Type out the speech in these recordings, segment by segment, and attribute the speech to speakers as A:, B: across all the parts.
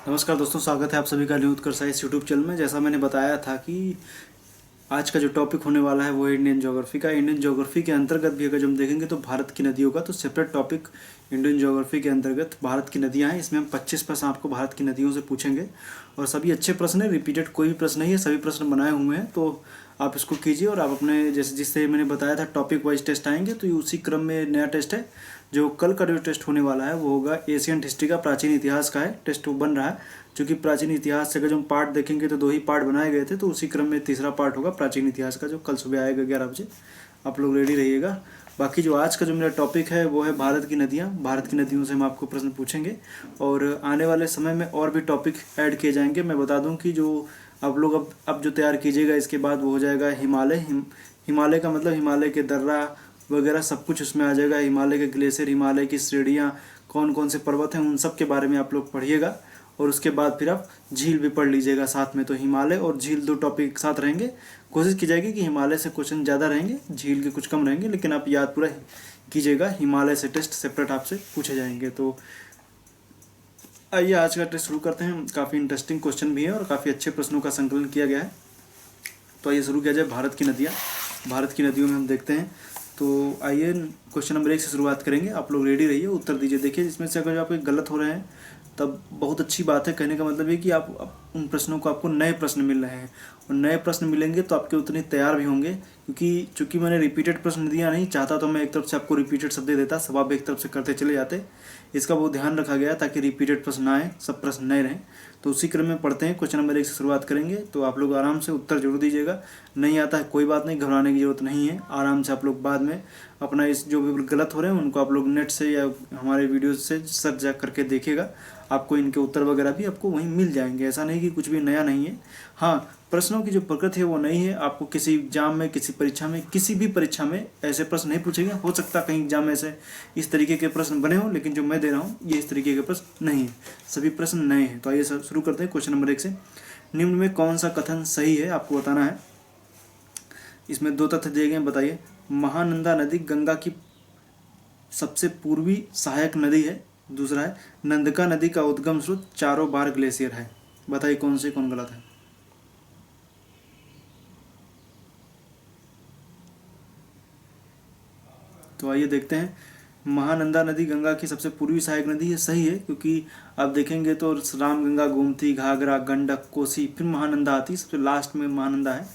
A: नमस्कार दोस्तों, स्वागत है आप सभी का न्यू उत्कर्ष इस यूट्यूब चैनल में। जैसा मैंने बताया था कि आज का जो टॉपिक होने वाला है वो है इंडियन ज्योग्राफी का। इंडियन ज्योग्राफी के अंतर्गत भी अगर हम देखेंगे तो भारत की नदियों का तो सेपरेट टॉपिक इंडियन ज्योग्राफी के अंतर्गत भारत की नदियां हैं। इसमें हम 25 प्रश्न आपको भारत की नदियों से पूछेंगे और सभी अच्छे प्रश्न है, रिपीटेड कोई भी प्रश्न नहीं है, सभी प्रश्न बनाए हुए हैं। तो आप इसको कीजिए और आप अपने जैसे जिससे मैंने बताया था टॉपिक वाइज टेस्ट आएंगे, तो उसी क्रम में नया टेस्ट है। जो कल का जो टेस्ट होने वाला है वो होगा एशियन हिस्ट्री का, प्राचीन इतिहास का है टेस्ट वो बन रहा है। क्योंकि प्राचीन इतिहास से अगर जो हम पार्ट देखेंगे तो 2 ही पार्ट बनाए गए थे, तो उसी क्रम में तीसरा पार्ट होगा प्राचीन इतिहास का, जो कल सुबह आएगा 11 बजे। आप लोग रेडी रहिएगा। बाकी जो आज का जो मेरा टॉपिक है वो है भारत की नदियाँ। भारत की नदियों से हम आपको प्रश्न पूछेंगे और आने वाले समय में और भी टॉपिक ऐड किए जाएंगे। मैं बता दूं कि जो आप लोग अब जो तैयार कीजिएगा इसके बाद वो हो जाएगा हिमालय। हिमालय का मतलब हिमालय के दर्रा वगैरह सब कुछ उसमें आ जाएगा। हिमालय के ग्लेशियर, हिमालय की श्रेणियाँ, कौन कौन से पर्वत हैं, उन सब के बारे में आप लोग पढ़िएगा। और उसके बाद फिर आप झील भी पढ़ लीजिएगा साथ में। तो हिमालय और झील 2 टॉपिक एक साथ रहेंगे। कोशिश की जाएगी कि हिमालय से क्वेश्चन ज़्यादा रहेंगे, झील के कुछ कम रहेंगे, लेकिन आप याद पूरा कीजिएगा। हिमालय से टेस्ट सेपरेट आपसे पूछे जाएंगे। तो आइए आज का टेस्ट शुरू करते हैं। काफ़ी इंटरेस्टिंग क्वेश्चन भी है और काफ़ी अच्छे प्रश्नों का संकलन किया गया है। तो आइए शुरू किया जाए। भारत की नदियाँ, भारत की नदियों में हम देखते हैं। तो आइए क्वेश्चन नंबर 1 से शुरुआत करेंगे। आप लोग रेडी रहिए, उत्तर दीजिए। देखिए इसमें से अगर आपके गलत हो रहे हैं तब बहुत अच्छी बात है। कहने का मतलब है कि आप उन प्रश्नों को आपको नए प्रश्न मिल रहे हैं और नए प्रश्न मिलेंगे तो आपके उतने तैयार भी होंगे। क्योंकि चूंकि मैंने रिपीटेड प्रश्न दिया नहीं चाहता, तो मैं एक तरफ से आपको रिपीटेड शब्द दे देता, सब आप एक तरफ से करते चले जाते। इसका वो ध्यान रखा गया ताकि रिपीटेड प्रश्न ना आए, सब प्रश्न नए रहें। तो उसी क्रम में पढ़ते हैं। क्वेश्चन नंबर 1 से शुरुआत करेंगे। तो आप लोग आराम से उत्तर जरूर दीजिएगा। नहीं आता है कोई बात नहीं, घबराने की जरूरत नहीं है। आराम से आप लोग बाद में अपना इस जो भी गलत हो रहे हैं उनको आप लोग नेट से या हमारे वीडियो से सर्च जा करके देखिएगा। आपको इनके उत्तर वगैरह भी आपको वहीं मिल जाएंगे। ऐसा नहीं कि कुछ भी नया नहीं है। हाँ, प्रश्नों की जो प्रकृति है वो नई है। आपको किसी एग्जाम में, किसी परीक्षा में, किसी भी परीक्षा में ऐसे प्रश्न नहीं पूछेंगे। हो सकता है कहीं एग्जाम में से इस तरीके के प्रश्न बने हों, लेकिन जो मैं दे रहा हूँ ये इस तरीके के प्रश्न नहीं है, सभी प्रश्न नए हैं। तो आइए शुरू करते हैं क्वेश्चन नंबर 1 से। निम्न में कौन सा कथन सही है आपको बताना है। इसमें 2 तथ्य दिए गए हैं, बताइए। महानंदा नदी गंगा की सबसे पूर्वी सहायक नदी है। दूसरा है नंदका नदी का उद्गम स्रोत चारों बार ग्लेशियर है। बताइए कौन से कौन गलत है। तो आइए देखते हैं। महानंदा नदी गंगा की सबसे पूर्वी सहायक नदी है, सही है। क्योंकि आप देखेंगे तो रामगंगा, गोमती, घाघरा, गंडक, कोसी, फिर महानंदा आती है, सबसे लास्ट में महानंदा है।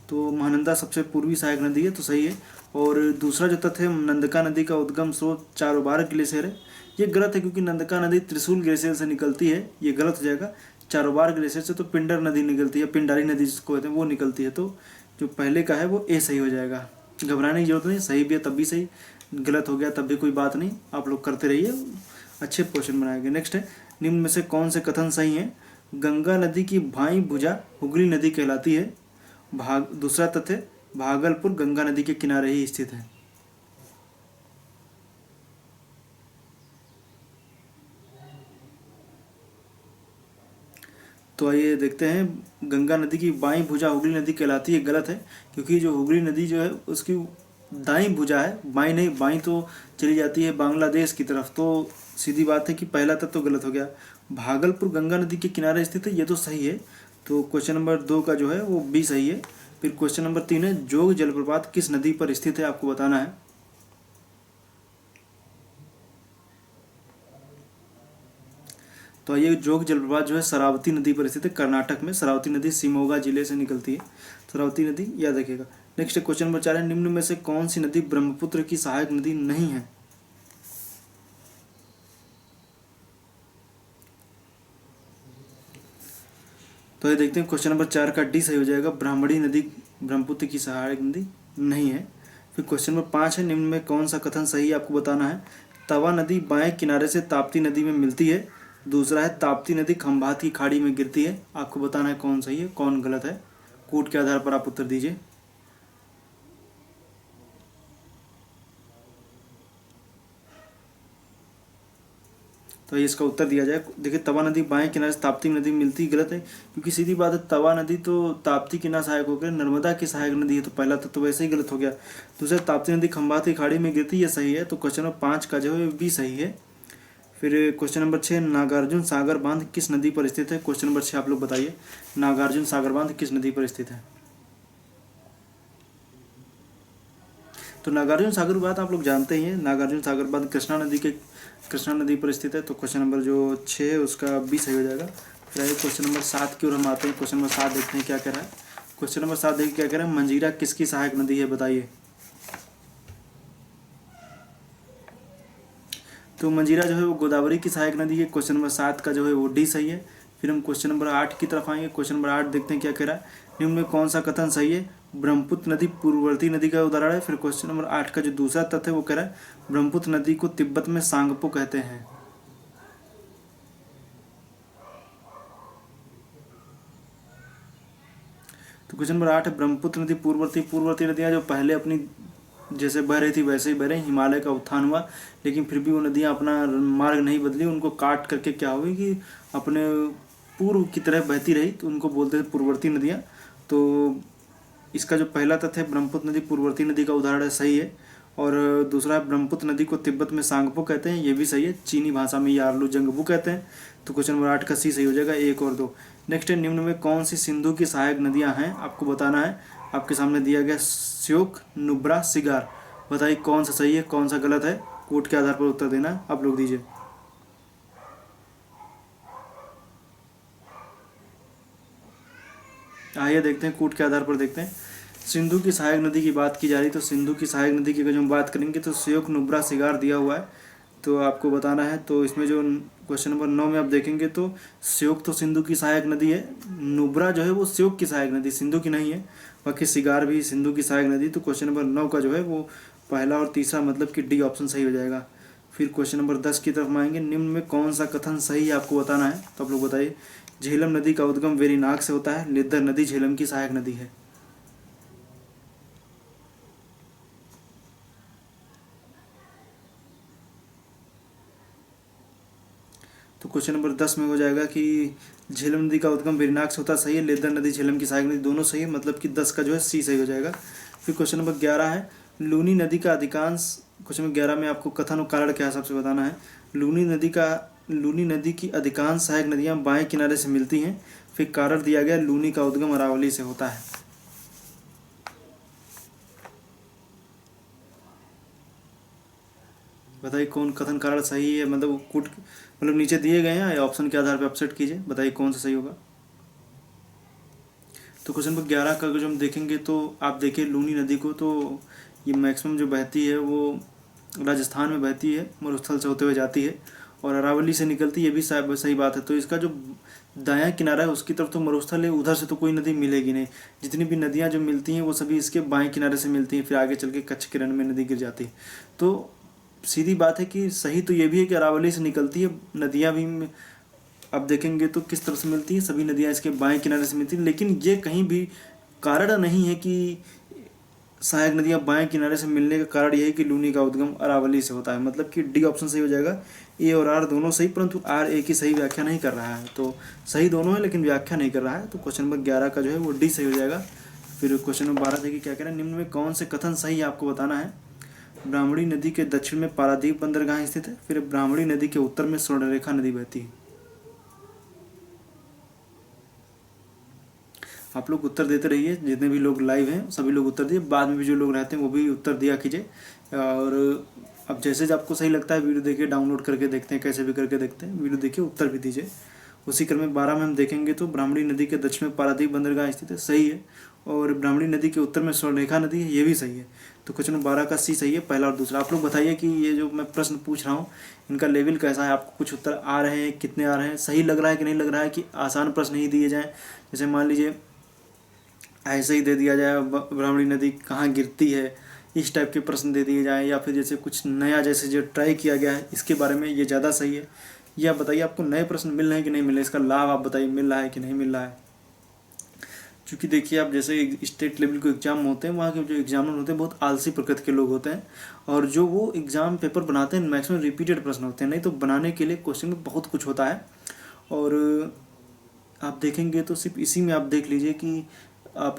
A: तो महानंदा सबसे पूर्वी सहायक नदी है, तो सही है। और दूसरा जो तथ्य है नंदका नदी का उद्गम स्रोत चारोबार ग्लेशियर है, ये गलत है। क्योंकि नंदका नदी त्रिशूल ग्लेशियर से निकलती है, ये गलत हो जाएगा। चारोबार ग्लेशियर से तो पिंडर नदी निकलती है, पिंडारी नदी जिसको कहते हैं वो निकलती है। तो जो पहले का है वो ए सही हो जाएगा। घबराने की जरूरत नहीं, सही भी है तब भी सही, गलत हो गया तब भी कोई बात नहीं। आप लोग करते रहिए, अच्छे क्वेश्चन बनाएंगे। नेक्स्ट है निम्न में से कौन से कथन सही हैं। गंगा नदी की बाईं भुजा हुगली नदी कहलाती है। दूसरा तथ्य भागलपुर गंगा नदी के किनारे ही स्थित है। तो आइए देखते हैं। गंगा नदी की बाईं भुजा हुगली नदी कहलाती है, गलत है। क्योंकि जो हुगली नदी जो है उसकी दाईं भुजा है, बाईं नहीं। बाईं तो चली जाती है बांग्लादेश की तरफ। तो सीधी बात है कि पहला तत्व तो गलत हो गया। भागलपुर गंगा नदी के किनारे स्थित है, ये तो सही है। तो क्वेश्चन नंबर 2 का जो है वो भी सही है। फिर क्वेश्चन नंबर 3 है जोग जलप्रपात किस नदी पर स्थित है, आपको बताना है। तो ये जोग जलप्रपात जो है शरावती नदी पर स्थित है, कर्नाटक में। शरावती नदी शिमोगा जिले से निकलती है, शरावती नदी, याद रखिएगा। नेक्स्ट क्वेश्चन नंबर 4 है निम्न में से कौन सी नदी ब्रह्मपुत्र की सहायक नदी नहीं है। तो ये देखते हैं। क्वेश्चन नंबर 4 का डी सही हो जाएगा। ब्राह्मणी नदी ब्रह्मपुत्र की सहायक नदी नहीं है। फिर क्वेश्चन नंबर 5 है निम्न में कौन सा कथन सही है, आपको बताना है। तवा नदी बाएं किनारे से ताप्ती नदी में मिलती है। दूसरा है ताप्ती नदी खंभात की खाड़ी में गिरती है। आपको बताना है कौन सही है कौन गलत है। कूट के आधार पर आप उत्तर दीजिए। तो ये इसका उत्तर दिया जाए। देखिए तवा नदी बाएं किनारे से ताप्ती नदी में मिलती, गलत है। क्योंकि सीधी बात है तवा नदी तो ताप्ती की ना सहायक होकर नर्मदा की सहायक नदी है, तो पहला तो वैसे ही गलत हो गया। दूसरा ताप्ती नदी खंभात की खाड़ी में गिरती, ये सही है। तो क्वेश्चन नंबर 5 का जो है भी सही है। फिर क्वेश्चन नंबर 6, नागार्जुन सागर बांध किस नदी पर स्थित है? क्वेश्चन नंबर 6 आप लोग बताइए, नागार्जुन सागर बांध किस नदी पर स्थित है? तो नागार्जुन सागर बांध आप लोग जानते ही हैं, नागार्जुन सागर बांध कृष्णा नदी पर स्थित है। तो क्वेश्चन नंबर जो 6 है उसका बी सही हो जाएगा। फिर आइए क्वेश्चन नंबर 7 की ओर हम आते हैं। क्वेश्चन नंबर 7 देखते हैं क्या कह रहा है। क्वेश्चन नंबर 7 देखिए क्या कह रहा है, मंजीरा किसकी सहायक नदी है? बताइए। तो मंजीरा जो है वो गोदावरी की सहायक नदी है। क्वेश्चन नंबर 7 का जो है वो डी सही है। फिर हम क्वेश्चन नंबर 8 की तरफ आएंगे। क्वेश्चन नंबर 8 देखते हैं क्या कह रहा है, निम्न में कौन सा कथन सही है? ब्रह्मपुत्र नदी पूर्ववर्ती नदी का उदाहरण है। फिर क्वेश्चन नंबर 8 का जो दूसरा तथ्य है वो कह रहा है ब्रह्मपुत्र नदी को तिब्बत में सांगपो कहते हैं। तो क्वेश्चन नंबर 8 है ब्रह्मपुत्र नदी पूर्ववर्ती नदियाँ जो पहले अपनी जैसे बह रही थी वैसे ही बह रही, हिमालय का उत्थान हुआ लेकिन फिर भी वो नदियाँ अपना मार्ग नहीं बदली, उनको काट करके क्या हुई कि अपने पूर्व की तरह बहती रही, तो उनको बोलते हैं पूर्ववर्ती नदियाँ। तो इसका जो पहला तथ्य है ब्रह्मपुत्र नदी पूर्ववर्ती नदी का उदाहरण है, सही है। और दूसरा ब्रह्मपुत्र नदी को तिब्बत में सांगपो कहते हैं, ये भी सही है। चीनी भाषा में यार्लू जंगबू कहते हैं। तो क्वेश्चन नंबर 8 का सी सही हो जाएगा, 1 और 2। नेक्स्ट है, निम्न में कौन सी सिंधु की सहायक नदियाँ हैं? आपको बताना है। आपके सामने दिया गया श्योक, नुब्रा, सिगार। बताइए कौन सा सही है कौन सा गलत है, कोड के आधार पर उत्तर देना है, आप लोग दीजिए। आइए देखते हैं, कोड के आधार पर देखते हैं। सिंधु की सहायक नदी की बात की जा रही, तो सिंधु की सहायक नदी की अगर हम बात करेंगे तो श्योक, नुब्रा, सिगार दिया हुआ है, तो आपको बताना है। तो इसमें जो क्वेश्चन नंबर 9 में आप देखेंगे तो श्योक तो सिंधु की सहायक नदी है, नुब्रा जो है वो श्योक की सहायक नदी, सिंधु की नहीं है। बाकी सिगार भी सिंधु की सहायक नदी। तो क्वेश्चन नंबर 9 का जो है वो पहला और तीसरा मतलब कि डी ऑप्शन सही हो जाएगा। फिर क्वेश्चन नंबर 10 की तरफ आएंगे, निम्न में कौन सा कथन सही है आपको बताना है, तो आप लोग बताइए। झेलम नदी का उद्गम वेरीनाग से होता है, लिद्दर नदी झेलम की सहायक नदी है। तो क्वेश्चन नंबर 10 में हो जाएगा कि झेलम नदी का उद्गम वेरीनाग से होता है, सही है। लिद्दर नदी झेलम की सहायक नदी, दोनों सही है, मतलब कि 10 का जो है सी सही हो जाएगा। फिर क्वेश्चन नंबर 11 है, लूनी नदी का अधिकांश, क्वेश्चन नंबर 11 में आपको कथन और कारण के हिसाब से बताना है। लूनी नदी की अधिकांश सहायक नदियाँ बाएं किनारे से मिलती हैं। फिर कारण दिया गया लूनी का उद्गम अरावली से होता है। बताइए कौन कथन कारण सही है, मतलब नीचे दिए गए हैं या ऑप्शन के आधार पर अपसेट कीजिए, बताइए कौन सा सही होगा। तो क्वेश्चन नंबर 11 का अगर जो हम देखेंगे तो आप देखिए लूनी नदी को, तो ये मैक्सिमम जो बहती है वो राजस्थान में बहती है, मरुस्थल से होते हुए जाती है, और अरावली से निकलती है, ये भी सही बात है। तो इसका जो दायां किनारा है उसकी तरफ तो मरुस्थल है, उधर से तो कोई नदी मिलेगी नहीं। जितनी भी नदियां जो मिलती हैं वो सभी इसके बाएं किनारे से मिलती हैं, फिर आगे चल के कच्छ के रण में नदी गिर जाती है। तो सीधी बात है कि सही तो ये भी है कि अरावली से निकलती है नदियाँ भी। अब देखेंगे तो किस तरफ से मिलती है, सभी नदियाँ इसके बाएं किनारे से मिलती हैं, लेकिन ये कहीं भी कारण नहीं है कि सहायक नदियाँ बाएं किनारे से मिलने का कारण यह है कि लूनी का उद्गम अरावली से होता है, मतलब कि डी ऑप्शन सही हो जाएगा। ए और आर दोनों सही, परंतु आर ए की सही व्याख्या नहीं कर रहा है। तो सही दोनों है लेकिन व्याख्या नहीं कर रहा है। तो क्वेश्चन नंबर 11 का जो है वो डी सही हो जाएगा। फिर क्वेश्चन नंबर 12 देखिए क्या कह रहे हैं, निम्न में कौन से कथन सही है आपको बताना है। ब्राह्मणी नदी के दक्षिण में पारादीप बंदरगाह स्थित है। फिर ब्राह्मणी नदी के उत्तर में स्वर्णरेखा नदी बहती है। आप लोग उत्तर देते रहिए, जितने भी लोग लाइव हैं सभी लोग उत्तर दिए, बाद में भी जो लोग रहते हैं वो भी उत्तर दिया कीजिए। और अब जैसे आपको सही लगता है वीडियो देखिए, डाउनलोड करके देखते हैं, कैसे भी करके देखते हैं, वीडियो देखिए उत्तर भी दीजिए। उसी क्रम में 12 में हम देखेंगे तो ब्राह्मणी नदी के दक्षिण में पारादीप बंदरगाह स्थित है, सही है। और ब्राह्मणी नदी के उत्तर में स्वर्णरेखा नदी है, ये भी सही है। तो क्वेश्चन 12 का सी सही है, पहला और दूसरा। आप लोग बताइए कि ये जो मैं प्रश्न पूछ रहा हूँ इनका लेवल कैसा है, आपको कुछ उत्तर आ रहे हैं, कितने आ रहे हैं, सही लग रहा है कि नहीं लग रहा है, कि आसान प्रश्न ही दिए जाएँ। जैसे मान लीजिए ऐसे ही दे दिया जाए ब्राह्मणी नदी कहाँ गिरती है, इस टाइप के प्रश्न दे दिए जाएँ, या फिर जैसे कुछ नया जैसे जो ट्राई किया गया है इसके बारे में, ये ज़्यादा सही है। या बताइए आपको नए प्रश्न मिल रहे हैं कि नहीं मिल रहे हैं, इसका लाभ आप बताइए मिल रहा है कि नहीं मिल रहा है। क्योंकि देखिए आप जैसे स्टेट लेवल के एग्जाम होते हैं, वहाँ के जो एग्जामिनर होते हैं बहुत आलसी प्रकृति के लोग होते हैं, और जो वो एग्ज़ाम पेपर बनाते हैं मैक्सिमम रिपीटेड प्रश्न होते हैं, नहीं तो बनाने के लिए क्वेश्चन में बहुत कुछ होता है। और आप देखेंगे तो सिर्फ इसी में आप देख लीजिए कि आप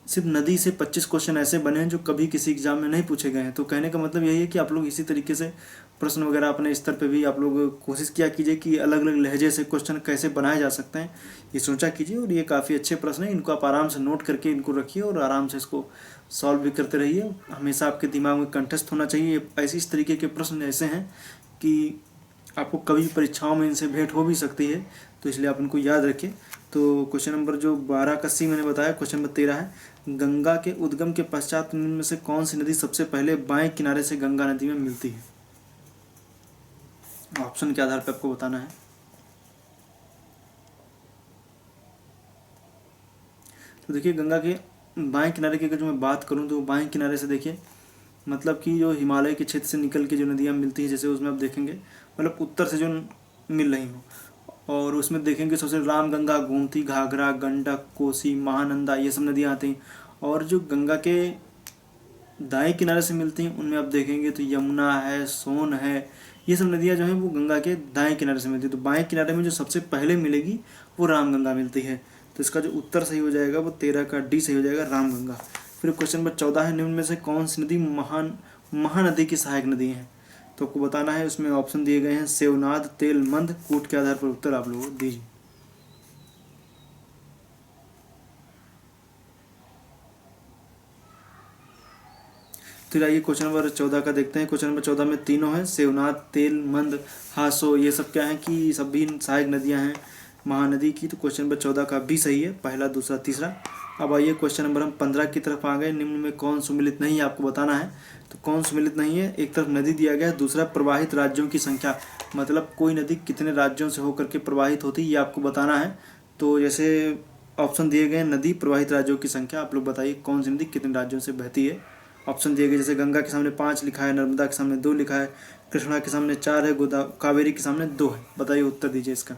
A: सिर्फ नदी से 25 क्वेश्चन ऐसे बने हैं जो कभी किसी एग्जाम में नहीं पूछे गए हैं। तो कहने का मतलब यही है कि आप लोग इसी तरीके से प्रश्न वगैरह अपने स्तर पे भी आप लोग कोशिश किया कीजिए कि अलग अलग लहजे से क्वेश्चन कैसे बनाए जा सकते हैं, ये सोचा कीजिए। और ये काफ़ी अच्छे प्रश्न हैं, इनको आप आराम से नोट करके इनको रखिए और आराम से इसको सॉल्व भी करते रहिए। हमेशा आपके दिमाग में कंठस्थ होना चाहिए। ऐसे इस तरीके के प्रश्न ऐसे हैं कि आपको कभी परीक्षाओं में इनसे भेंट हो भी सकती है, तो इसलिए आप इनको याद रखिए। तो क्वेश्चन नंबर जो 12 का सी मैंने बताया, क्वेश्चन नंबर 13 है, गंगा के उद्गम के पश्चात निम्न में से कौन सी नदी सबसे पहले बाएं किनारे से गंगा नदी में मिलती है? ऑप्शन के आधार पर आपको बताना है। तो देखिए, गंगा के बाएं किनारे की अगर जो मैं बात करूं तो बाएं किनारे से देखिए, मतलब कि जो हिमालय के क्षेत्र से निकल के जो नदियां मिलती हैं, जैसे उसमें आप देखेंगे मतलब उत्तर से जो मिल रही हो, और उसमें देखेंगे सबसे रामगंगा, गोमती, घाघरा, गंडक, कोसी, महानंदा, ये सब नदियाँ आती हैं। और जो गंगा के दाएं किनारे से मिलती हैं उनमें आप देखेंगे तो यमुना है, सोन है, ये सब नदियाँ जो हैं वो गंगा के दाएं किनारे से मिलती है। तो बाएं किनारे में जो सबसे पहले मिलेगी वो रामगंगा मिलती है। तो इसका जो उत्तर सही हो जाएगा वो 13 का डी सही हो जाएगा, रामगंगा। फिर क्वेश्चन नंबर 14 है, निम्न में से कौन सी नदी महानदी की सहायक नदी है? तो आपको बताना है। उसमें ऑप्शन दिए गए हैं सेवनाद, तेलमंद, कूट के आधार पर उत्तर आप लोग दीजिए। फिर आइए क्वेश्चन नंबर 14 का देखते हैं। क्वेश्चन नंबर 14 में तीनों हैं, सेवनाद, तेलमंद, हासो, ये सब क्या है कि सभी सहायक नदियां हैं महानदी की। तो क्वेश्चन नंबर 14 का भी सही है, पहला, दूसरा, तीसरा। अब आइए क्वेश्चन नंबर हम 15 की तरफ आ गए। निम्न में कौन सुमिलित नहीं है, आपको बताना है। तो कौन सुमिलित नहीं है? एक तरफ नदी दिया गया है, दूसरा प्रवाहित राज्यों की संख्या, मतलब कोई नदी कितने राज्यों से होकर के प्रवाहित होती है ये आपको बताना है। तो जैसे ऑप्शन दिए गए, नदी, प्रवाहित राज्यों की संख्या, आप लोग बताइए कौन सी नदी कितने राज्यों से बहती है। ऑप्शन दिए गए जैसे गंगा के सामने 5 लिखा है, नर्मदा के सामने 2 लिखा है, कृष्णा के सामने 4 है, कावेरी के सामने 2 है। बताइए उत्तर दीजिए इसका।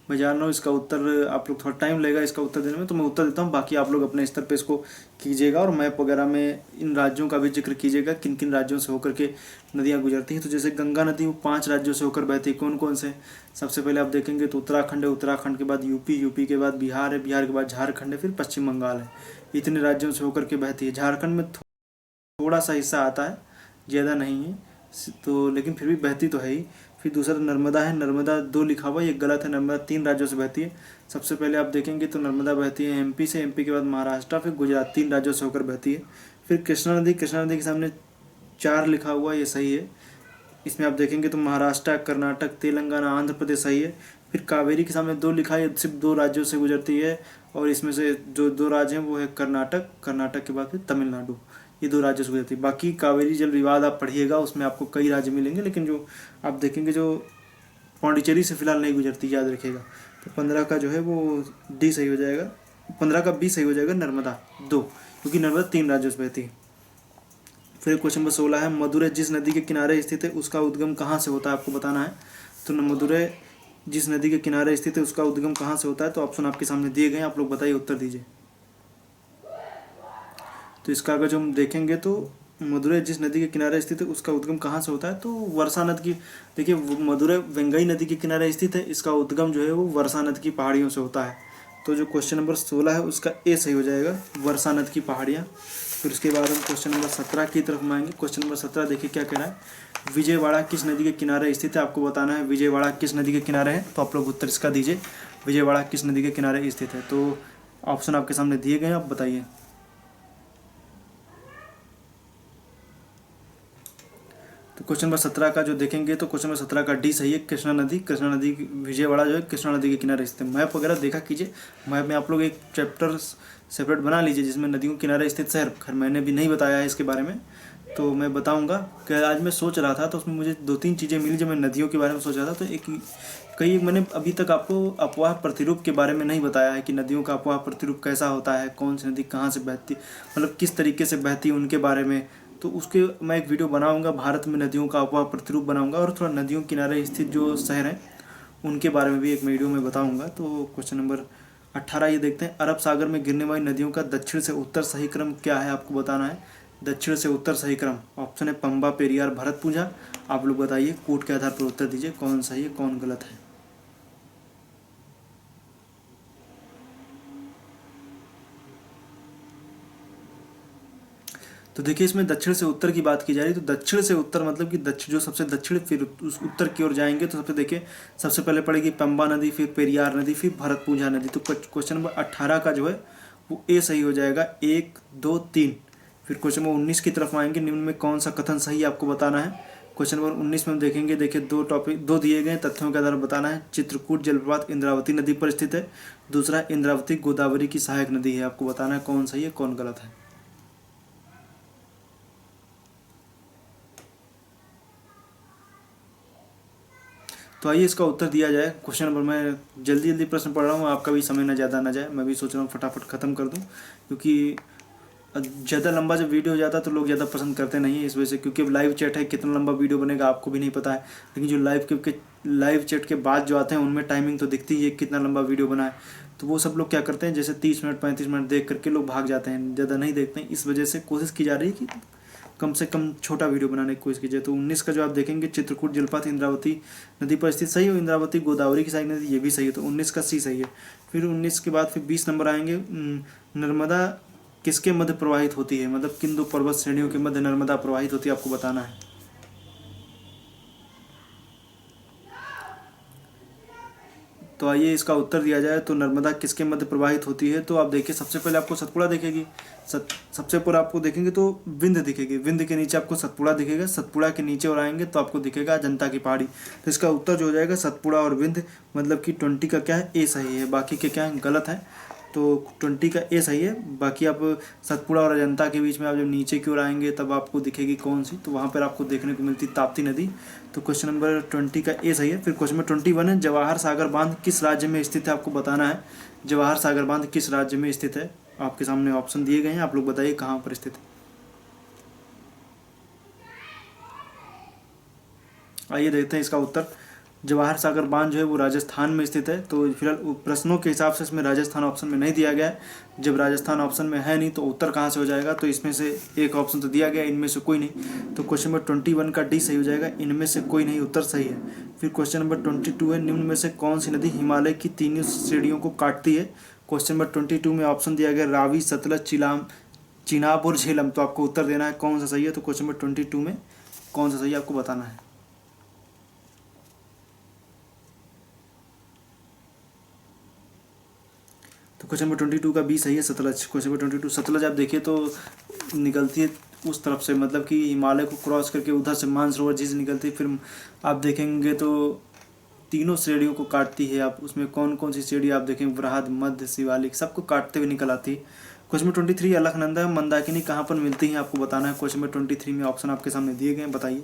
A: मैं जान रहा हूँ इसका उत्तर आप लोग थोड़ा टाइम लगेगा इसका उत्तर देने में, तो मैं उत्तर देता हूँ, बाकी आप लोग अपने स्तर पे इसको कीजिएगा और मैप वगैरह में इन राज्यों का भी जिक्र कीजिएगा किन किन राज्यों से होकर के नदियाँ गुजरती हैं। तो जैसे गंगा नदी वो 5 राज्यों से होकर बहती है, कौन कौन से? सबसे पहले आप देखेंगे तो उत्तराखंड है, उत्तराखंड के बाद यूपी, यूपी के बाद बिहार है, बिहार के बाद झारखंड है, फिर पश्चिम बंगाल है। इतने राज्यों से होकर के बहती है। झारखंड में थोड़ा सा हिस्सा आता है, ज़्यादा नहीं है, तो लेकिन फिर भी बहती तो है ही। फिर दूसरा नर्मदा है, नर्मदा 2 लिखा हुआ, ये गलत है, नर्मदा 3 राज्यों से बहती है। सबसे पहले आप देखेंगे तो नर्मदा बहती है एमपी से, एमपी के बाद महाराष्ट्र, फिर गुजरात, 3 राज्यों से होकर बहती है। फिर कृष्णा नदी, कृष्णा नदी के सामने 4 लिखा हुआ, ये सही है। इसमें आप देखेंगे तो महाराष्ट्र, कर्नाटक, तेलंगाना, आंध्र प्रदेश सही है। फिर कावेरी के सामने 2 लिखा है, सिर्फ 2 राज्यों से गुजरती है, और इसमें से जो 2 राज्य हैं वो है कर्नाटक, कर्नाटक के बाद फिर तमिलनाडु, ये 2 राज्यों से गुजरती है। बाकी कावेरी जल विवाद आप पढ़िएगा, उसमें आपको कई राज्य मिलेंगे, लेकिन जो आप देखेंगे जो पौंडीचेरी से फिलहाल नहीं गुजरती, याद रखिएगा। तो 15 का जो है वो डी सही हो जाएगा, 15 का बी सही हो जाएगा, नर्मदा 2, क्योंकि नर्मदा 3 राज्यों से बहती है। फिर क्वेश्चन नंबर 16 है, मदुरै जिस नदी के किनारे स्थित है उसका उद्गम कहाँ से होता है, आपको बताना है। तो मदुरै जिस नदी के किनारे स्थित है उसका उद्गम कहाँ से होता है? तो ऑप्शन आपके सामने दिए गए हैं, आप लोग बताइए, उत्तर दीजिए। तो इसका अगर जो हम देखेंगे तो मदुरै जिस नदी के किनारे स्थित है उसका उद्गम कहाँ से होता है? तो वर्षा नदी की, देखिए मदुरै वेंगई नदी के किनारे स्थित है, इसका उद्गम जो है वो वर्षा नदी की पहाड़ियों से होता है। तो जो क्वेश्चन नंबर 16 है उसका ए सही हो जाएगा, वर्षा नदी की पहाड़ियाँ। फिर उसके बाद हम क्वेश्चन नंबर 17 की तरफ आएंगे। क्वेश्चन नंबर 17 देखिए क्या कह रहा है, विजयवाड़ा किस नदी के किनारे स्थित है? आपको बताना है विजयवाड़ा किस नदी के किनारे है। तो आप लोग उत्तर इसका दीजिए, विजयवाड़ा किस नदी के किनारे स्थित है। तो ऑप्शन आपके सामने दिए गए हैं, आप बताइए। तो क्वेश्चन नंबर 17 का जो देखेंगे तो क्वेश्चन नंबर 17 का डी सही है, कृष्णा नदी। कृष्णा नदी, विजयवाड़ा जो है कृष्णा नदी के किनारे स्थित है। मैप वगैरह देखा कीजिए, मैप में आप लोग एक चैप्टर सेपरेट बना लीजिए जिसमें नदियों के किनारे स्थित शहर। खैर मैंने भी नहीं बताया है इसके बारे में, तो मैं बताऊंगा कि आज मैं सोच रहा था तो उसमें मुझे 2-3 चीज़ें मिली जब मैं नदियों के बारे में सोच रहा था। तो मैंने अभी तक आपको अफवाह प्रतिरूप के बारे में नहीं बताया है कि नदियों का अफवाह प्रतिरूप कैसा होता है, कौन सी नदी कहाँ से बहती, मतलब किस तरीके से बहती है उनके बारे में। तो उसके मैं एक वीडियो बनाऊंगा, भारत में नदियों का अफवाह प्रतिरूप बनाऊंगा, और थोड़ा नदियों किनारे स्थित जो शहर हैं उनके बारे में भी एक वीडियो में बताऊंगा। तो क्वेश्चन नंबर 18 ये देखते हैं, अरब सागर में गिरने वाली नदियों का दक्षिण से उत्तर सही क्रम क्या है? आपको बताना है। दक्षिण से उत्तर सही क्रम ऑप्शन है पंबा, पेरियार, भरतपुझा। आप लोग बताइए, कोट के आधार पर उत्तर दीजिए कौन सही है कौन गलत है। तो देखिए इसमें दक्षिण से उत्तर की बात की जा रही है, तो दक्षिण से उत्तर मतलब कि दक्षिण जो सबसे दक्षिण, फिर उस उत्तर की ओर जाएंगे तो सबसे देखिए सबसे पहले पड़ेगी पंबा नदी, फिर पेरियार नदी, फिर भरतपुझा नदी। तो क्वेश्चन नंबर 18 का जो है वो ए सही हो जाएगा, 1 2 3। फिर क्वेश्चन नंबर 19 की तरफ आएंगे, निम्न में कौन सा कथन सही आपको बताना है। क्वेश्चन नंबर 19 में हम देखेंगे, देखिए दो दिए गए तथ्यों के आधार पर बताना है। चित्रकूट जलप्रपात इंद्रावती नदी पर स्थित है, दूसरा इंद्रावती गोदावरी की सहायक नदी है। आपको बताना है कौन सही है कौन गलत है। तो आइए इसका उत्तर दिया जाए। क्वेश्चन नंबर, मैं जल्दी जल्दी प्रश्न पढ़ रहा हूँ, आपका भी समय ना ज़्यादा ना जाए, मैं भी सोच रहा हूँ फटाफट ख़त्म कर दूँ, क्योंकि ज़्यादा लंबा जब वीडियो हो जाता है तो लोग ज़्यादा पसंद करते नहीं है इस वजह से, क्योंकि अब लाइव चैट है, कितना लंबा वीडियो बनेगा आपको भी नहीं पता है। लेकिन जो लाइव चैट के बाद जो आते हैं उनमें टाइमिंग तो दिखती है कितना लंबा वीडियो बना है। तो वो सब लोग क्या करते हैं, जैसे 30 मिनट 35 मिनट देख करके लोग भाग जाते हैं, ज़्यादा नहीं देखते हैं। इस वजह से कोशिश की जा रही है कि कम से कम छोटा वीडियो बनाने की कोशिश कीजिए। तो 19 का जो आप देखेंगे, चित्रकूट जलप्रपात इंद्रावती नदी पर स्थित, सही हो। इंद्रावती गोदावरी की सहायक नदी, ये भी सही है, तो 19 का सी सही है। फिर 19 के बाद फिर 20 नंबर आएंगे, नर्मदा किसके मध्य प्रवाहित होती है, मतलब किन दो पर्वत श्रेणियों के मध्य नर्मदा प्रवाहित होती है, आपको बताना है। तो आइए इसका उत्तर दिया जाए। तो नर्मदा किसके मध्य प्रवाहित होती है, तो आप देखिए सबसे पहले आपको सतपुड़ा दिखेगी, सबसे ऊपर आपको देखेंगे तो विंध्य दिखेगी, विंध्य के नीचे आपको सतपुड़ा दिखेगा, सतपुड़ा के नीचे और आएंगे तो आपको दिखेगा अजंता की पहाड़ी। तो इसका उत्तर जो हो जाएगा सतपुड़ा और विंध्य, मतलब कि 20 का क्या है, ए सही है, बाकी के क्या है गलत है। तो 20 का ए सही है। बाकी आप सतपुड़ा और अजंता के बीच में आप जब नीचे की ओर आएंगे तब आपको दिखेगी कौन सी, तो वहाँ पर आपको देखने को मिलती ताप्ती नदी। तो क्वेश्चन नंबर 20 का ए सही है। फिर क्वेश्चन नंबर 21 है, जवाहर सागर बांध किस राज्य में स्थित है, आपको बताना है। जवाहर सागर बांध किस राज्य में स्थित है, आपके सामने ऑप्शन दिए गए हैं, आप लोग बताइए कहाँ पर स्थित है। आइए देखते हैं इसका उत्तर। जवाहर सागर बांध जो है वो राजस्थान में स्थित है। तो फिलहाल प्रश्नों के हिसाब से इसमें राजस्थान ऑप्शन में नहीं दिया गया है। जब राजस्थान ऑप्शन में है नहीं तो उत्तर कहाँ से हो जाएगा, तो इसमें से एक ऑप्शन तो दिया गया, इनमें से कोई नहीं। तो क्वेश्चन नंबर 21 का डी सही हो जाएगा, इनमें से कोई नहीं, उत्तर सही है। फिर क्वेश्चन नंबर 22 है, निम्न में से कौन सी नदी हिमालय की तीनों श्रेणियों को काटती है। क्वेश्चन नंबर 22 में ऑप्शन दिया गया रावी, सतलज, चिनाब और झेलम। तो आपको उत्तर देना है कौन सा सही है। तो क्वेश्चन नंबर 22 में कौन सा सही है आपको बताना है। तो क्वेश्चन नंबर 22 का बी सही है, सतलज। क्वेश्चन नंबर 22 सतलज आप देखिए तो निकलती है उस तरफ से, मतलब कि हिमालय को क्रॉस करके उधर से मानसरोवर झील निकलती है। फिर आप देखेंगे तो तीनों श्रेणियों को काटती है। आप उसमें कौन कौन सी श्रेणी आप देखेंगे, बृहद, मध्य, शिवालिक, सबको काटते हुए निकल आती है। क्वेश्चन नंबर 23, अलकनंदा मंदाकिनी कहाँ पर मिलती है, आपको बताना है। क्वेश्चन नंबर 23 में ऑप्शन आपके सामने दिए गए हैं, बताइए।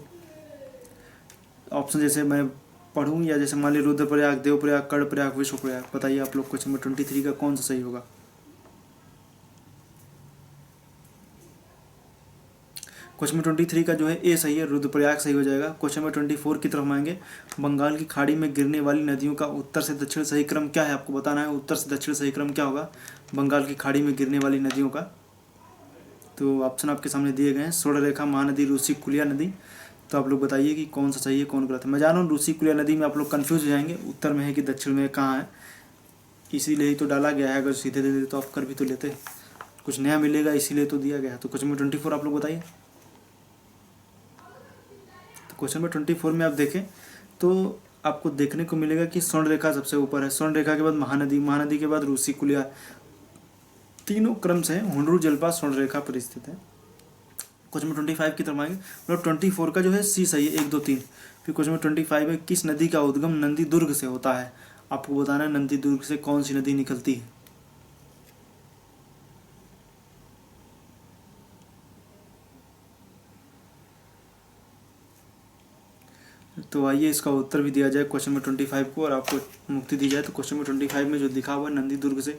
A: ऑप्शन जैसे मैं पढ़ूँ या जैसे मान लीजिए रुद्रप्रयाग, देवप्रयाग, कर्णप्रयाग, विश्वप्रयाग, बताइए आप लोग क्वेश्चन नंबर 23 का कौन सा सही होगा। क्वेश्चन नंबर 23 का जो है ए सही है, रुद्रप्रयाग सही हो जाएगा। क्वेश्चन नंबर 24 की तरफ आएंगे, बंगाल की खाड़ी में गिरने वाली नदियों का उत्तर से दक्षिण सही क्रम क्या है, आपको बताना है। उत्तर से दक्षिण सही क्रम क्या होगा बंगाल की खाड़ी में गिरने वाली नदियों का। तो ऑप्शन आपके सामने दिए गए हैं, स्वर्णरेखा, महानदी, रूसी कुलिया नदी। तो आप लोग बताइए कि कौन सा सही है कौन गलत है। मैं जान रहा हूँ रूसी कुलिया नदी में आप लोग कन्फ्यूज हो जाएंगे, उत्तर में है कि दक्षिण में कहाँ है, इसीलिए ही तो डाला गया है। अगर सीधे दे देते तो आप कर भी तो लेते, कुछ नया मिलेगा इसीलिए तो दिया गया है। तो क्वेश्चन नंबर 24 आप लोग बताइए। तो क्वेश्चन नंबर 24 में आप देखें तो आपको देखने को मिलेगा कि स्वर्ण रेखा सबसे ऊपर है, स्वर्ण रेखा के बाद महानदी, महानदी के बाद रूसी कुलिया, तीनों क्रम से हुंडरू जलपात स्वर्ण रेखा पर स्थित है। क्वेश्चन नंबर 25 की तरफ आएंगे, मतलब 24 का जो है सी सही है, 1 2 3। फिर क्वेश्चन नंबर 25 है, किस नदी का उद्गम नंदी दुर्ग से होता है, आपको बताना है नंदी दुर्ग से कौन सी नदी निकलती है। तो आइए इसका उत्तर भी दिया जाए क्वेश्चन नंबर 25 को और आपको मुक्ति दी जाए। तो क्वेश्चन नंबर 25 में जो लिखा हुआ है नंदी दुर्ग से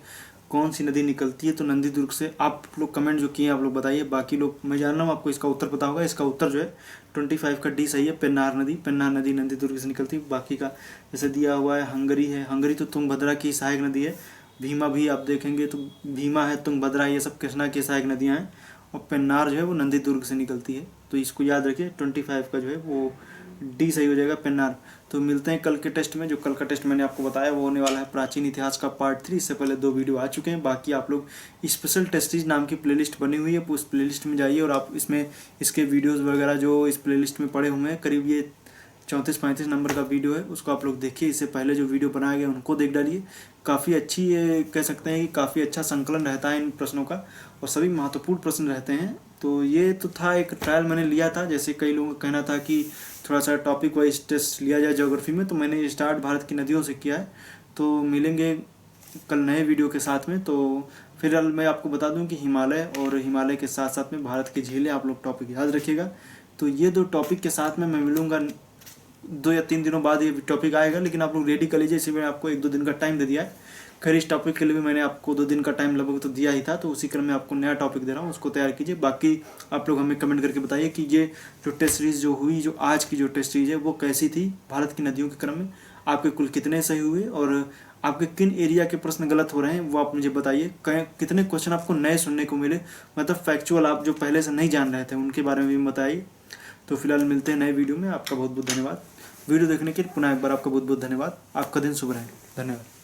A: कौन सी नदी निकलती है, तो नंदी दुर्ग से आप लोग कमेंट जो किए आप लोग बताइए। बाकी लोग मैं जान रहा हूँ आपको इसका उत्तर पता होगा। इसका उत्तर जो है 25 का डी सही है, पेन्नार नदी, पेन्नार नदी नंदी दुर्ग से निकलती है। बाकी का जैसे दिया हुआ है हंगरी है, हंगरी तो तुंगभद्रा की सहायक नदी है। भीमा भी आप देखेंगे तो भीमा है, तुंगभद्रा, ये सब कृष्णा की सहायक नदियाँ हैं। और पेन्नार जो है वो नंदी दुर्ग से निकलती है। तो इसको याद रखिए, 25 का जो है वो डी सही हो जाएगा, पेन्नार। तो मिलते हैं कल के टेस्ट में। जो कल का टेस्ट मैंने आपको बताया वो होने वाला है प्राचीन इतिहास का पार्ट 3। इससे पहले 2 वीडियो आ चुके हैं। बाकी आप लोग स्पेशल टेस्टीज नाम की प्लेलिस्ट बनी हुई है, उस प्लेलिस्ट में जाइए और आप इसमें इसके वीडियोस वगैरह जो इस प्लेलिस्ट में पड़े हुए हैं, करीब ये 34-35 नंबर का वीडियो है, उसको आप लोग देखिए। इससे पहले जो वीडियो बनाया गया उनको देख डालिए। काफ़ी अच्छी ये कह सकते हैं कि काफ़ी अच्छा संकलन रहता है इन प्रश्नों का, और सभी महत्वपूर्ण प्रश्न रहते हैं। तो ये तो था एक ट्रायल मैंने लिया था। जैसे कई लोगों का कहना था कि थोड़ा सा टॉपिक वाइज टेस्ट लिया जाए ज्योग्राफी में, तो मैंने स्टार्ट भारत की नदियों से किया है। तो मिलेंगे कल नए वीडियो के साथ में। तो फिलहाल मैं आपको बता दूं कि हिमालय और हिमालय के साथ साथ में भारत की झीलें, आप लोग टॉपिक याद रखिएगा। तो ये 2 टॉपिक के साथ में मैं मिलूँगा 2 या 3 दिनों बाद। ये टॉपिक आएगा, लेकिन आप लोग रेडी कर लीजिए। इसी में आपको 1-2 दिन का टाइम दे दिया है। खैर इस टॉपिक के लिए भी मैंने आपको 2 दिन का टाइम लगभग तो दिया ही था, तो उसी क्रम में आपको नया टॉपिक दे रहा हूँ, उसको तैयार कीजिए। बाकी आप लोग हमें कमेंट करके बताइए कि ये जो टेस्ट सीरीज़ जो हुई, जो आज की जो टेस्ट सीरीज़ है वो कैसी थी भारत की नदियों के क्रम में। आपके कुल कितने सही हुए और आपके किन एरिया के प्रश्न गलत हो रहे हैं वो आप मुझे बताइए। कितने क्वेश्चन आपको नए सुनने को मिले, मतलब फैक्चुअल आप जो पहले से नहीं जान रहे थे उनके बारे में भी बताइए। तो फिलहाल मिलते हैं नए वीडियो में। आपका बहुत बहुत धन्यवाद। वीडियो देखने के लिए पुनः एक बार आपका बहुत बहुत धन्यवाद। आपका दिन शुभ रहे। धन्यवाद।